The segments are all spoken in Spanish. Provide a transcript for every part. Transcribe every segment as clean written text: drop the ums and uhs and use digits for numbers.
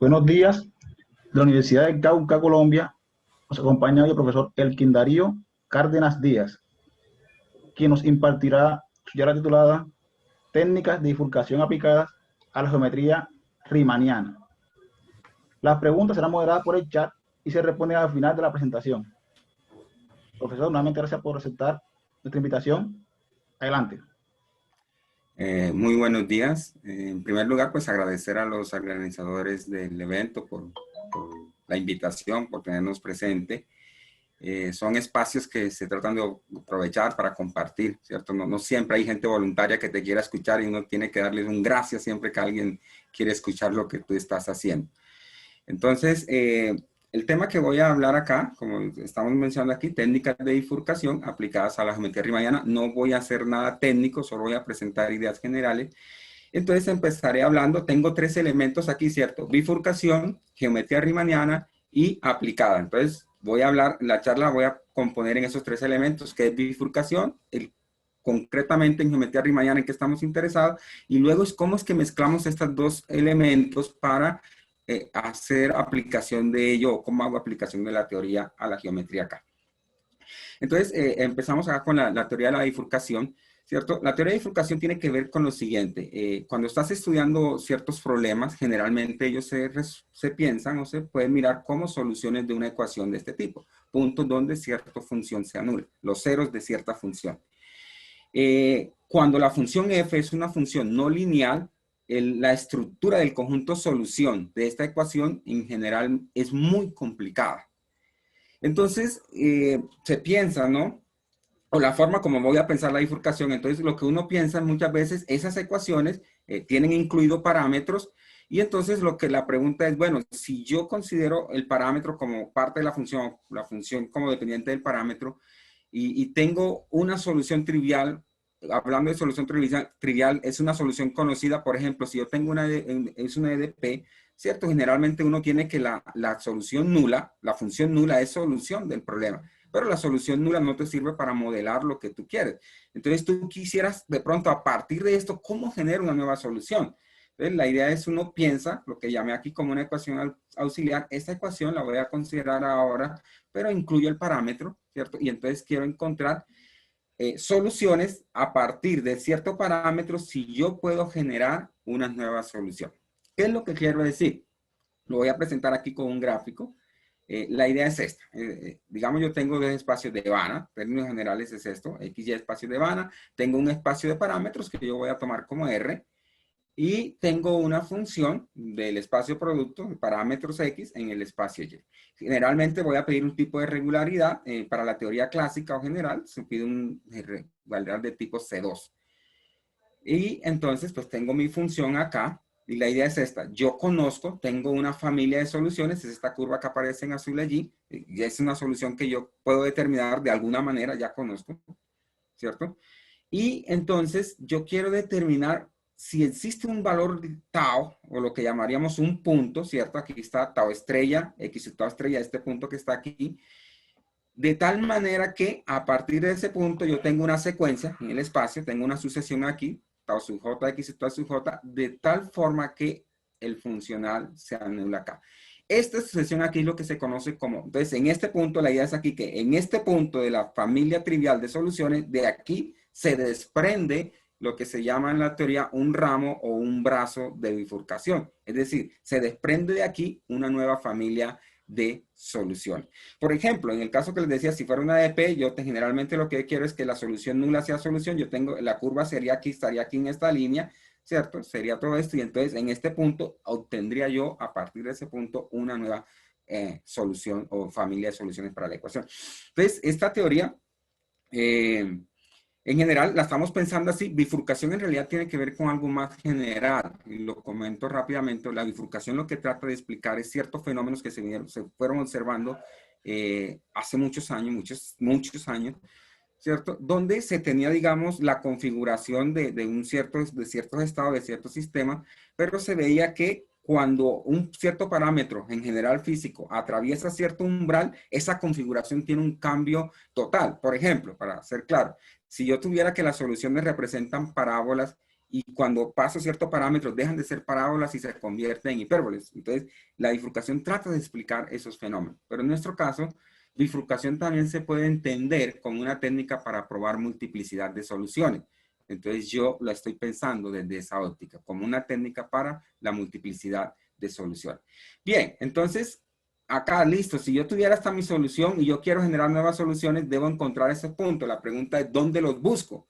Buenos días, de la Universidad de Cauca, Colombia. Nos acompaña hoy el profesor Elkin Darío Cárdenas Díaz, quien nos impartirá su charla titulada Técnicas de bifurcación aplicadas a la geometría riemanniana. Las preguntas serán moderadas por el chat y se responden al final de la presentación. Profesor, nuevamente gracias por aceptar nuestra invitación. Adelante. Muy buenos días. En primer lugar, pues agradecer a los organizadores del evento por la invitación, por tenernos presente. Son espacios que se tratan de aprovechar para compartir, ¿cierto? No siempre hay gente voluntaria que te quiera escuchar y uno tiene que darles un gracias siempre que alguien quiere escuchar lo que tú estás haciendo. Entonces, el tema que voy a hablar acá, como estamos mencionando aquí, técnicas de bifurcación aplicadas a la geometría riemanniana. No voy a hacer nada técnico, solo voy a presentar ideas generales. Entonces empezaré hablando, tengo tres elementos aquí, ¿cierto? Bifurcación, geometría riemanniana y aplicada. Entonces voy a hablar, la charla voy a componer en esos tres elementos, que es bifurcación, concretamente en geometría riemanniana en que estamos interesados, y luego es cómo es que mezclamos estos dos elementos para hacer aplicación de ello, o cómo hago aplicación de la teoría a la geometría acá. Entonces, empezamos acá con la teoría de la bifurcación, ¿cierto? La teoría de bifurcación tiene que ver con lo siguiente. Cuando estás estudiando ciertos problemas, generalmente ellos se piensan o se pueden mirar como soluciones de una ecuación de este tipo. Puntos donde cierta función se anula, los ceros de cierta función. Cuando la función f es una función no lineal, la estructura del conjunto solución de esta ecuación en general es muy complicada. Entonces, se piensa, ¿no? O la forma como voy a pensar la bifurcación. Entonces, lo que uno piensa muchas veces, esas ecuaciones tienen incluido parámetros, y entonces la pregunta es, bueno, si yo considero el parámetro como parte de la función como dependiente del parámetro, y tengo una solución trivial. Hablando de solución trivial, es una solución conocida. Por ejemplo, si yo tengo es una EDP, ¿cierto? Generalmente uno tiene que la solución nula, la función nula es solución del problema, pero la solución nula no te sirve para modelar lo que tú quieres. Entonces tú quisieras de pronto a partir de esto, ¿cómo genero una nueva solución? Entonces la idea es, uno piensa, lo que llamé aquí como una ecuación auxiliar, esta ecuación la voy a considerar ahora, pero incluye el parámetro, ¿cierto? Y entonces quiero encontrar soluciones a partir de cierto parámetro si yo puedo generar una nueva solución. ¿Qué es lo que quiero decir? Lo voy a presentar aquí con un gráfico. La idea es esta. Digamos, yo tengo dos espacios de Banach, en términos generales es esto, X, Y espacio de Banach. Tengo un espacio de parámetros que yo voy a tomar como R, y tengo una función del espacio producto, de parámetros X, en el espacio Y. Generalmente voy a pedir un tipo de regularidad. Para la teoría clásica o general, se pide una regularidad de tipo C2. Y entonces, pues tengo mi función acá, y la idea es esta. Yo conozco, tengo una familia de soluciones, es esta curva que aparece en azul allí, y es una solución que yo puedo determinar de alguna manera, ya conozco, ¿cierto? Y entonces yo quiero determinar si existe un valor de tau, o lo que llamaríamos un punto, ¿cierto? Aquí está tau estrella, x sub tau estrella, este punto que está aquí, de tal manera que a partir de ese punto yo tengo una secuencia en el espacio, tengo una sucesión aquí, tau sub j, x sub tau sub j, de tal forma que el funcional se anula acá. Esta sucesión aquí es lo que se conoce como, entonces en este punto, la idea es aquí que en este punto de la familia trivial de soluciones, de aquí se desprende lo que se llama en la teoría un ramo o un brazo de bifurcación. Es decir, se desprende de aquí una nueva familia de soluciones. Por ejemplo, en el caso que les decía, si fuera una ADP, yo generalmente lo que quiero es que la solución nula sea solución. Yo tengo, la curva sería aquí, estaría aquí en esta línea, ¿cierto? Sería todo esto, y entonces en este punto obtendría yo a partir de ese punto una nueva solución o familia de soluciones para la ecuación. Entonces, esta teoría en general la estamos pensando así. Bifurcación en realidad tiene que ver con algo más general, y lo comento rápidamente. La bifurcación lo que trata de explicar es ciertos fenómenos que se fueron observando hace muchos años, muchos años, ¿cierto? Donde se tenía, digamos, la configuración de ciertos estados, de ciertos sistemas, pero se veía que cuando un cierto parámetro, en general físico, atraviesa cierto umbral, esa configuración tiene un cambio total. Por ejemplo, para ser claro, si yo tuviera que las soluciones representan parábolas y cuando paso ciertos parámetros dejan de ser parábolas y se convierten en hipérboles. Entonces, la bifurcación trata de explicar esos fenómenos. Pero en nuestro caso, bifurcación también se puede entender como una técnica para probar multiplicidad de soluciones. Entonces, yo la estoy pensando desde esa óptica, como una técnica para la multiplicidad de soluciones. Bien, entonces, acá, listo, si yo tuviera esta mi solución y yo quiero generar nuevas soluciones, debo encontrar ese punto. La pregunta es, ¿dónde los busco?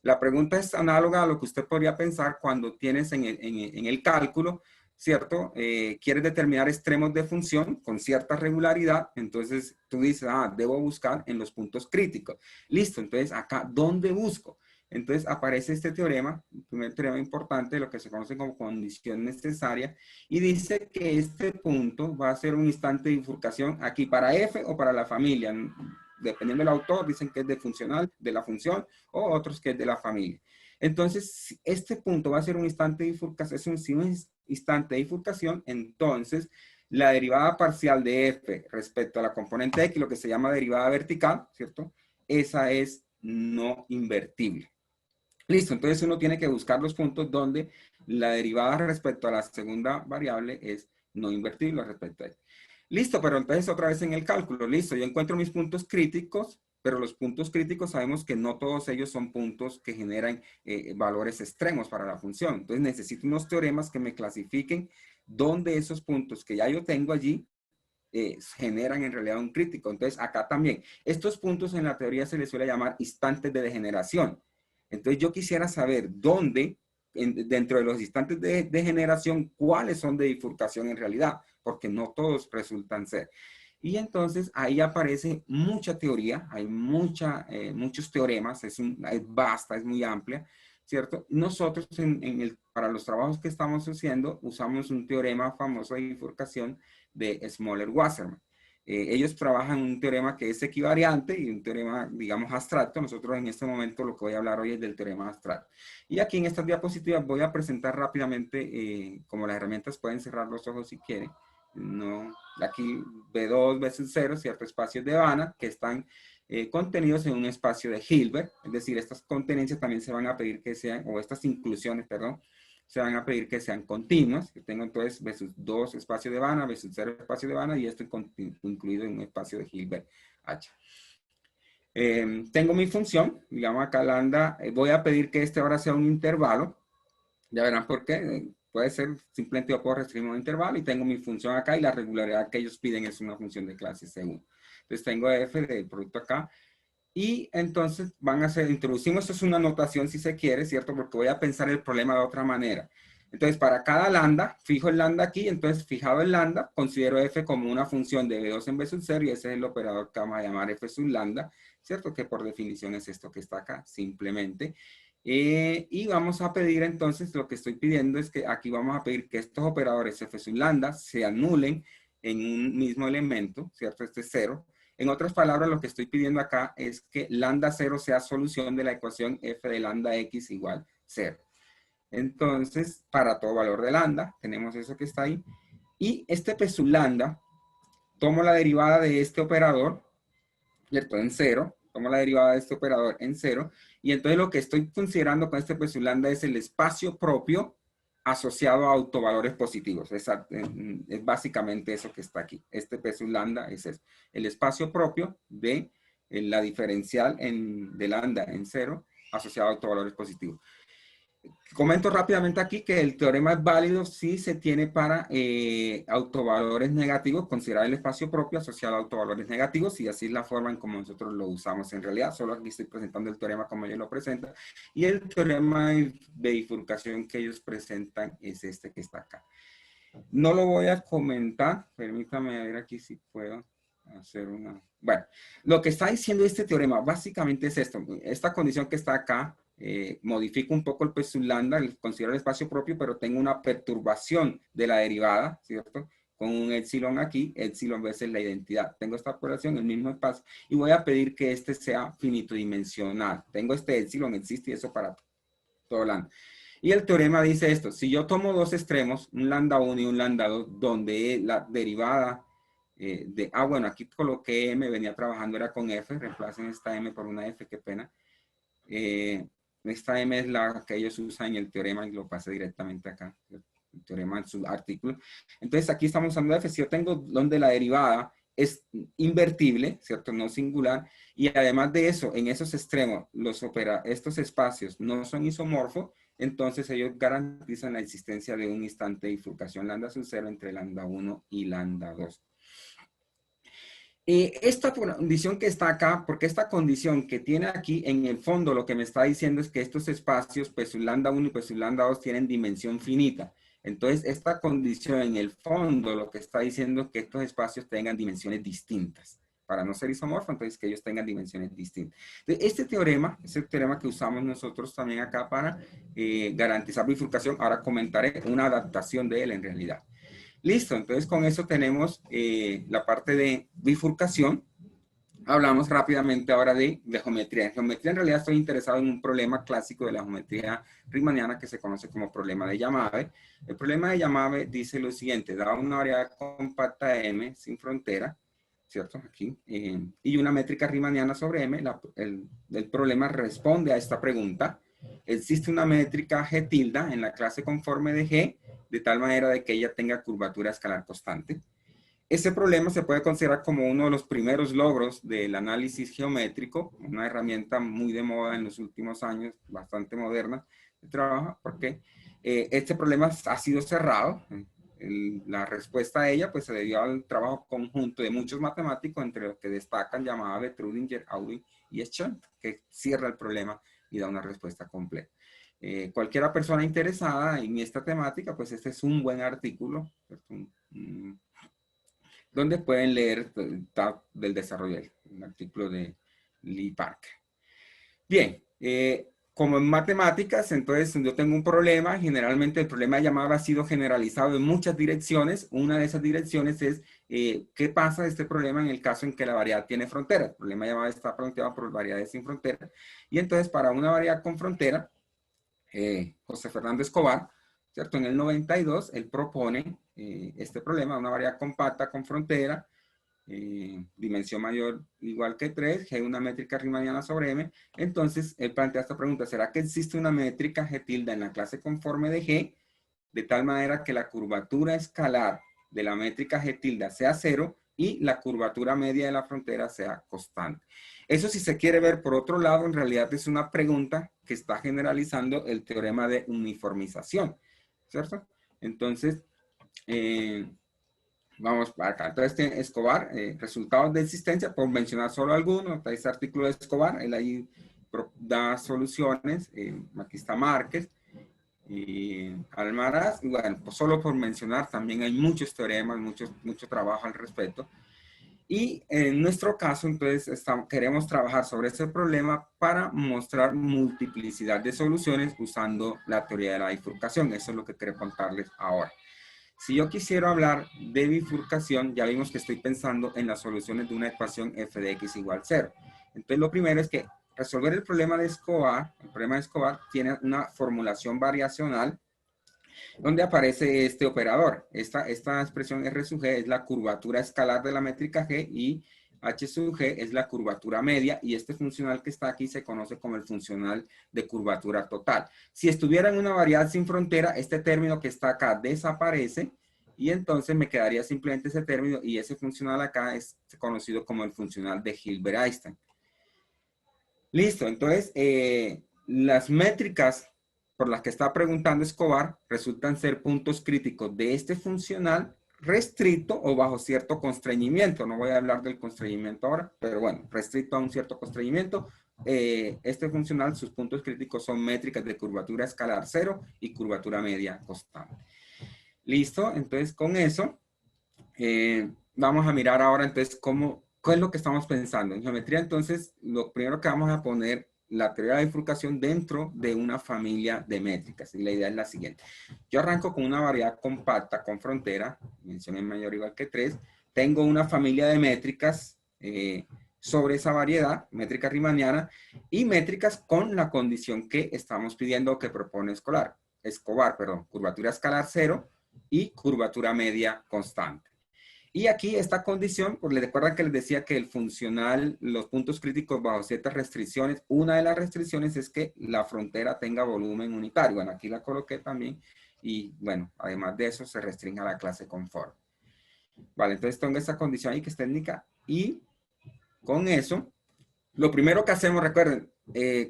La pregunta es análoga a lo que usted podría pensar cuando tienes en el cálculo, ¿cierto? Quieres determinar extremos de función con cierta regularidad, entonces tú dices, debo buscar en los puntos críticos. Listo, entonces acá, ¿dónde busco? Entonces aparece este teorema, el primer teorema importante, lo que se conoce como condición necesaria, y dice que este punto va a ser un instante de bifurcación aquí para f o para la familia. Dependiendo del autor, dicen que es de funcional, de la función, o otros que es de la familia. Entonces, este punto va a ser un instante de bifurcación, es un instante de bifurcación, entonces la derivada parcial de f respecto a la componente x, lo que se llama derivada vertical, ¿cierto? Esa es no invertible. Listo, entonces uno tiene que buscar los puntos donde la derivada respecto a la segunda variable es no invertible respecto a x. Listo, pero entonces otra vez en el cálculo, listo, yo encuentro mis puntos críticos, pero los puntos críticos sabemos que no todos ellos son puntos que generan valores extremos para la función. Entonces necesito unos teoremas que me clasifiquen dónde esos puntos que ya yo tengo allí generan en realidad un crítico. Entonces acá también, estos puntos en la teoría se les suele llamar instantes de degeneración. Entonces yo quisiera saber dónde, dentro de los instantes de generación, cuáles son de bifurcación en realidad, porque no todos resultan ser. Y entonces ahí aparece mucha teoría, hay muchos teoremas, es vasta, es muy amplia, ¿cierto? Nosotros para los trabajos que estamos haciendo usamos un teorema famoso de bifurcación de Smoller-Wasserman. Ellos trabajan un teorema que es equivariante y un teorema, digamos, abstracto. Nosotros en este momento lo que voy a hablar hoy es del teorema abstracto. Y aquí en estas diapositivas voy a presentar rápidamente, como las herramientas pueden cerrar los ojos si quieren. No, aquí B2 veces 0, ciertos espacios de Banach que están contenidos en un espacio de Hilbert. Es decir, estas contenencias también se van a pedir que sean, o estas inclusiones, perdón, se van a pedir que sean continuas, que tengo entonces versus 2 espacios de Banach, versus 0 espacio de Banach, y esto incluido en un espacio de Hilbert H. Tengo mi función, digamos acá lambda, voy a pedir que este ahora sea un intervalo, ya verán por qué, puede ser simplemente yo puedo restringir un intervalo y tengo mi función acá y la regularidad que ellos piden es una función de clase C1. Entonces tengo f del producto acá. Y entonces introducimos, esto es una notación si se quiere, ¿cierto? Porque voy a pensar el problema de otra manera. Entonces, para cada lambda, fijo el lambda aquí, entonces fijado el lambda, considero f como una función de B2 en B sub 0 y ese es el operador que vamos a llamar f sub lambda, ¿cierto? Que por definición es esto que está acá, simplemente. Y vamos a pedir entonces, lo que estoy pidiendo es que aquí vamos a pedir que estos operadores f sub lambda se anulen en un mismo elemento, ¿cierto? Este es 0. En otras palabras, lo que estoy pidiendo acá es que lambda 0 sea solución de la ecuación f de lambda x igual 0. Entonces, para todo valor de lambda, tenemos eso que está ahí. Y este p sub lambda, tomo la derivada de este operador, ¿cierto? En 0. Tomo la derivada de este operador en 0. Y entonces lo que estoy considerando con este p sub lambda es el espacio propio asociado a autovalores positivos. Es básicamente eso que está aquí. Este p sub lambda es eso. El espacio propio de la diferencial de lambda en 0 asociado a autovalores positivos. Comento rápidamente aquí que el teorema es válido si se tiene para autovalores negativos, considerar el espacio propio asociado a autovalores negativos, y así es la forma en como nosotros lo usamos en realidad. Solo aquí estoy presentando el teorema como ellos lo presentan, y el teorema de bifurcación que ellos presentan es este que está acá. No lo voy a comentar, permítame ver aquí si puedo hacer una... Bueno, lo que está diciendo este teorema básicamente es esto, esta condición que está acá, modifico un poco el p sub lambda, considero el espacio propio, pero tengo una perturbación de la derivada, ¿cierto? Con un epsilon aquí, epsilon veces la identidad. Tengo esta operación, el mismo espacio, y voy a pedir que este sea finito dimensional. Tengo este epsilon, existe, y eso para todo lambda. Y el teorema dice esto: si yo tomo dos extremos, un lambda 1 y un lambda 2, donde la derivada bueno, aquí coloqué m, venía trabajando, era con f, reemplacen esta m por una f, qué pena. esta M es la que ellos usan en el teorema y lo pasé directamente acá, el teorema en su artículo. Entonces aquí estamos usando F. Si yo tengo donde la derivada es invertible, ¿cierto? No singular, y además de eso, en esos extremos, estos espacios no son isomorfos, entonces ellos garantizan la existencia de un instante de bifurcación lambda sub 0 entre lambda 1 y lambda 2. Esta condición que está acá, porque esta condición que tiene aquí, en el fondo lo que me está diciendo es que estos espacios, pues su lambda 1 y pues su lambda 2 tienen dimensión finita. Entonces, esta condición en el fondo lo que está diciendo es que estos espacios tengan dimensiones distintas. Para no ser isomorfos, entonces que ellos tengan dimensiones distintas. Entonces, este teorema es el teorema que usamos nosotros también acá para garantizar bifurcación. Ahora comentaré una adaptación de él en realidad. Listo, entonces con eso tenemos la parte de bifurcación. Hablamos rápidamente ahora de geometría. En geometría en realidad estoy interesado en un problema clásico de la geometría riemanniana que se conoce como problema de Yamave. El problema de Yamave dice lo siguiente: da una variedad compacta M sin frontera, ¿cierto? Aquí, y una métrica riemanniana sobre M. El problema responde a esta pregunta. Existe una métrica G tilde en la clase conforme de G, de tal manera de que ella tenga curvatura escalar constante. Ese problema se puede considerar como uno de los primeros logros del análisis geométrico, una herramienta muy de moda en los últimos años, bastante moderna de trabajo, porque este problema ha sido cerrado. La respuesta a ella pues se debió al trabajo conjunto de muchos matemáticos, entre los que destacan Yamave, Trödinger, Aubin y Schöndt, que cierra el problema y da una respuesta completa. Cualquiera persona interesada en esta temática, pues este es un buen artículo, donde pueden leer del desarrollo del artículo de Lee Parker. Bien, como en matemáticas, entonces yo tengo un problema. Generalmente el problema de Yamave ha sido generalizado en muchas direcciones. Una de esas direcciones es qué pasa de este problema en el caso en que la variedad tiene frontera. El problema de Yamave está planteado por variedades sin frontera. Y entonces para una variedad con frontera, José Fernando Escobar, ¿cierto? En el 92, él propone este problema, una variedad compacta con frontera, dimensión mayor igual que 3, G una métrica riemanniana sobre M. Entonces, él plantea esta pregunta: ¿será que existe una métrica G tilde en la clase conforme de G, de tal manera que la curvatura escalar de la métrica G tilde sea 0 y la curvatura media de la frontera sea constante? Eso, si se quiere ver por otro lado, en realidad es una pregunta que está generalizando el teorema de uniformización, ¿cierto? Entonces, vamos para acá. Entonces, Escobar, resultados de existencia, por mencionar solo algunos. Está este artículo de Escobar, él ahí da soluciones. Aquí está Márquez, Almaraz, y bueno, pues solo por mencionar, también hay muchos teoremas, mucho trabajo al respecto. Y en nuestro caso, entonces, queremos trabajar sobre ese problema para mostrar multiplicidad de soluciones usando la teoría de la bifurcación. Eso es lo que quiero contarles ahora. Si yo quisiera hablar de bifurcación, ya vimos que estoy pensando en las soluciones de una ecuación f de x igual 0. Entonces, lo primero es que resolver el problema de Escobar, tiene una formulación variacional donde aparece este operador. Esta expresión R sub G es la curvatura escalar de la métrica G y H sub G es la curvatura media, y este funcional que está aquí se conoce como el funcional de curvatura total. Si estuviera en una variedad sin frontera, este término que está acá desaparece y entonces me quedaría simplemente ese término, y ese funcional acá es conocido como el funcional de Hilbert-Einstein. Listo, entonces las métricas por las que está preguntando Escobar resultan ser puntos críticos de este funcional restricto o bajo cierto constreñimiento. No voy a hablar del constreñimiento ahora, pero bueno, restricto a un cierto constreñimiento. Este funcional, sus puntos críticos son métricas de curvatura escalar 0 y curvatura media constante. Listo, entonces con eso vamos a mirar ahora entonces qué es lo que estamos pensando. En geometría, entonces, lo primero que vamos a poner la teoría de la bifurcación dentro de una familia de métricas. Y la idea es la siguiente. Yo arranco con una variedad compacta con frontera, dimensión en mayor o igual que 3. Tengo una familia de métricas sobre esa variedad, métrica riemanniana, y métricas con la condición que estamos pidiendo, que propone Escobar, curvatura escalar 0 y curvatura media constante. Y aquí esta condición, pues les recuerdan que les decía que el funcional, los puntos críticos bajo ciertas restricciones, una de las restricciones es que la frontera tenga volumen unitario. Bueno, aquí la coloqué también. Y bueno, además de eso se restringe a la clase conforme. Vale, entonces tengo esta condición ahí que es técnica. Y con eso, lo primero que hacemos, recuerden,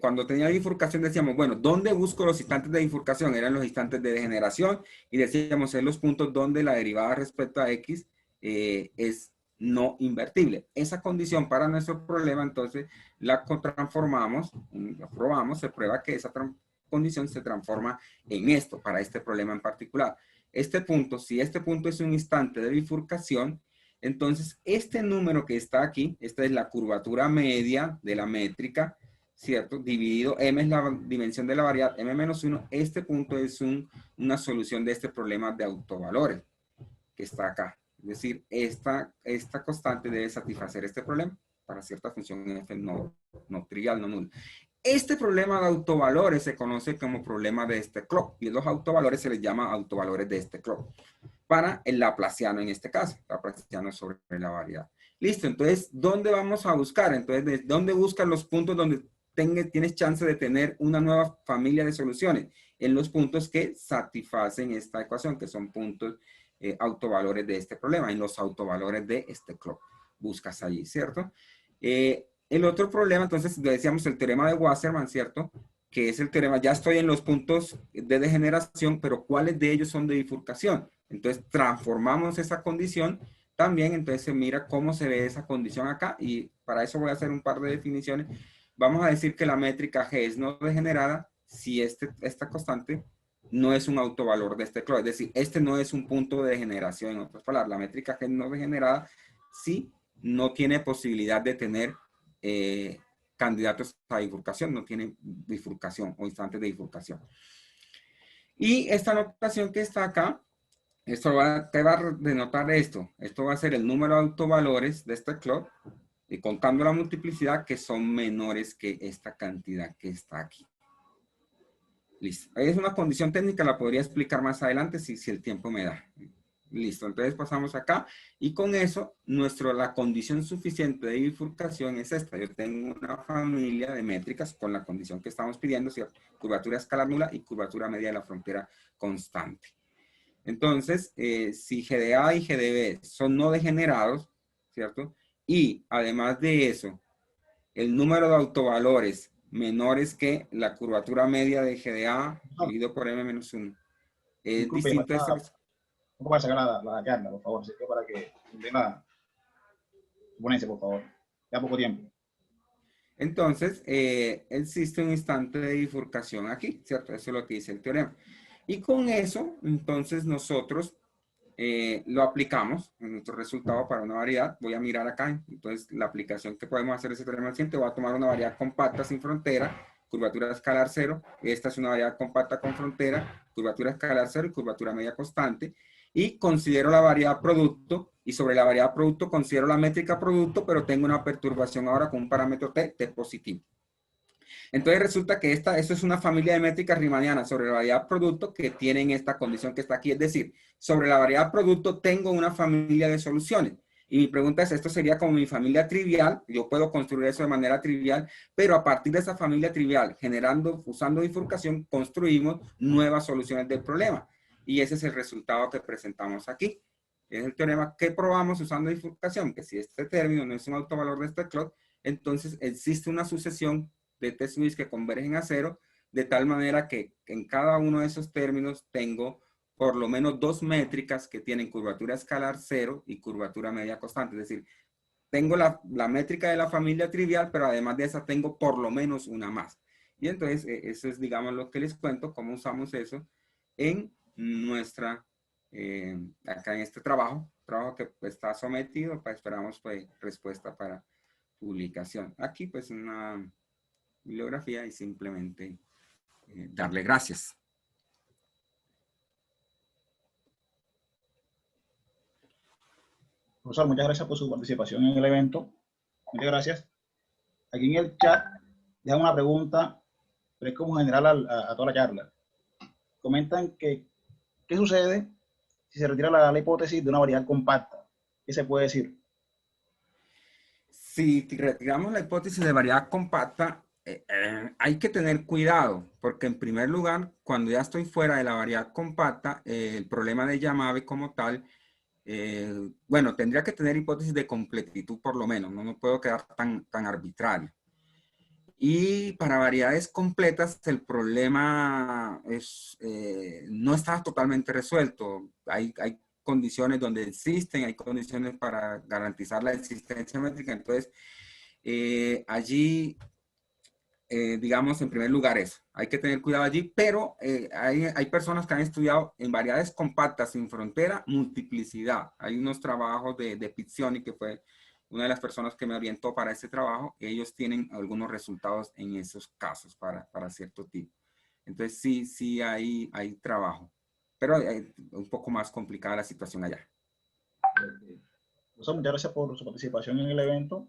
cuando tenía bifurcación decíamos, bueno, ¿dónde busco los instantes de bifurcación? Eran los instantes de degeneración y decíamos, en los puntos donde la derivada respecto a X es no invertible. Esa condición para nuestro problema, entonces, la transformamos, la probamos, se prueba que esa condición se transforma en esto, para este problema en particular. Este punto, si este punto es un instante de bifurcación, entonces este número que está aquí, esta es la curvatura media de la métrica, ¿cierto? Dividido, m es la dimensión de la variable, m-1, este punto es una solución de este problema de autovalores que está acá. Es decir, esta constante debe satisfacer este problema para cierta función f no trivial, no nulo. Este problema de autovalores se conoce como problema de este clock y los autovalores se les llama autovalores de este clock para el laplaciano en este caso, laplaciano sobre la variable. Listo, entonces, ¿dónde vamos a buscar? Entonces, ¿dónde buscan los puntos donde tienes chance de tener una nueva familia de soluciones? En los puntos que satisfacen esta ecuación, que son puntos autovalores de este problema, en los autovalores de este clock. Buscas allí, ¿cierto? El otro problema, entonces, decíamos el teorema de Wasserman, ¿cierto? Que es el teorema, ya estoy en los puntos de degeneración, pero ¿cuáles de ellos son de bifurcación? Entonces, transformamos esa condición también, entonces se mira cómo se ve esa condición acá, y para eso voy a hacer un par de definiciones. Vamos a decir que la métrica G es no degenerada si esta constante no es un autovalor de este clock, es decir, este no es un punto de degeneración, en otras palabras, la métrica G es no degenerada si no tiene posibilidad de tener candidatos a bifurcación, no tiene bifurcación o instantes de bifurcación. Y esta notación que está acá, ¿qué va a denotar esto? Esto va a ser el número de autovalores de este clock y contando la multiplicidad que son menores que esta cantidad que está aquí. Listo. Es una condición técnica, la podría explicar más adelante si el tiempo me da. Listo, entonces pasamos acá y con eso la condición suficiente de bifurcación es esta. Yo tengo una familia de métricas con la condición que estamos pidiendo, ¿cierto? Curvatura escalar nula y curvatura media de la frontera constante. Entonces, si GDA y GDB son no degenerados, ¿cierto? Y además de eso, el número de autovalores menores que la curvatura media de GDA dividido por M-1 es Disculpe, distinto a esto. un poco para sacar la charla, por favor, para que tenga ponencia, por favor. Ya poco tiempo. Entonces, existe un instante de bifurcación aquí, ¿cierto? Eso es lo que dice el teorema. Y con eso, entonces nosotros lo aplicamos en nuestro resultado para una variedad. Voy a mirar acá. Entonces, la aplicación que podemos hacer ese teorema siguiente, voy a tomar una variedad compacta sin frontera, curvatura escalar 0. Esta es una variedad compacta con frontera, curvatura escalar 0 y curvatura media constante. Y considero la variedad producto, y sobre la variedad producto considero la métrica producto, pero tengo una perturbación ahora con un parámetro t positivo. Entonces resulta que esto es una familia de métricas riemannianas sobre la variedad producto que tienen esta condición que está aquí. Es decir, sobre la variedad producto tengo una familia de soluciones. Y mi pregunta es, esto sería como mi familia trivial, yo puedo construir eso de manera trivial, pero a partir de esa familia trivial, usando bifurcación, construimos nuevas soluciones del problema. Y ese es el resultado que presentamos aquí. Es el teorema que probamos usando bifurcación, que si este término no es un autovalor de este clock, entonces existe una sucesión de T-switch que convergen a cero, de tal manera que en cada uno de esos términos tengo por lo menos dos métricas que tienen curvatura escalar 0 y curvatura media constante. Es decir, tengo la métrica de la familia trivial, pero además de esa tengo por lo menos una más. Y entonces, eso es, digamos, lo que les cuento, cómo usamos eso en acá en este trabajo que pues, está sometido, pues, esperamos pues respuesta para publicación. Aquí pues una bibliografía y simplemente darle gracias. Profesor, muchas gracias por su participación en el evento. Muchas gracias. Aquí en el chat dejan una pregunta, pero es como general a toda la charla. Comentan que, ¿qué sucede si se retira la hipótesis de una variedad compacta? ¿Qué se puede decir? Si retiramos la hipótesis de variedad compacta, hay que tener cuidado, porque en primer lugar, cuando ya estoy fuera de la variedad compacta, el problema de Yamabe como tal, bueno, tendría que tener hipótesis de completitud por lo menos, no me puedo quedar tan arbitrario. Y para variedades completas, el problema no está totalmente resuelto. Hay condiciones donde existen, hay condiciones para garantizar la existencia métrica. Entonces, allí, digamos, en primer lugar eso. Hay que tener cuidado allí, pero hay personas que han estudiado en variedades compactas sin frontera, multiplicidad. Hay unos trabajos de Pizzioni, que fue una de las personas que me orientó para ese trabajo. Ellos tienen algunos resultados en esos casos para cierto tipo. Entonces, sí hay trabajo, pero es un poco más complicada la situación allá. Muchas gracias por su participación en el evento.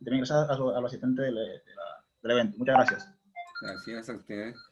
Y también gracias a los asistentes del evento. Muchas gracias. Gracias a ustedes.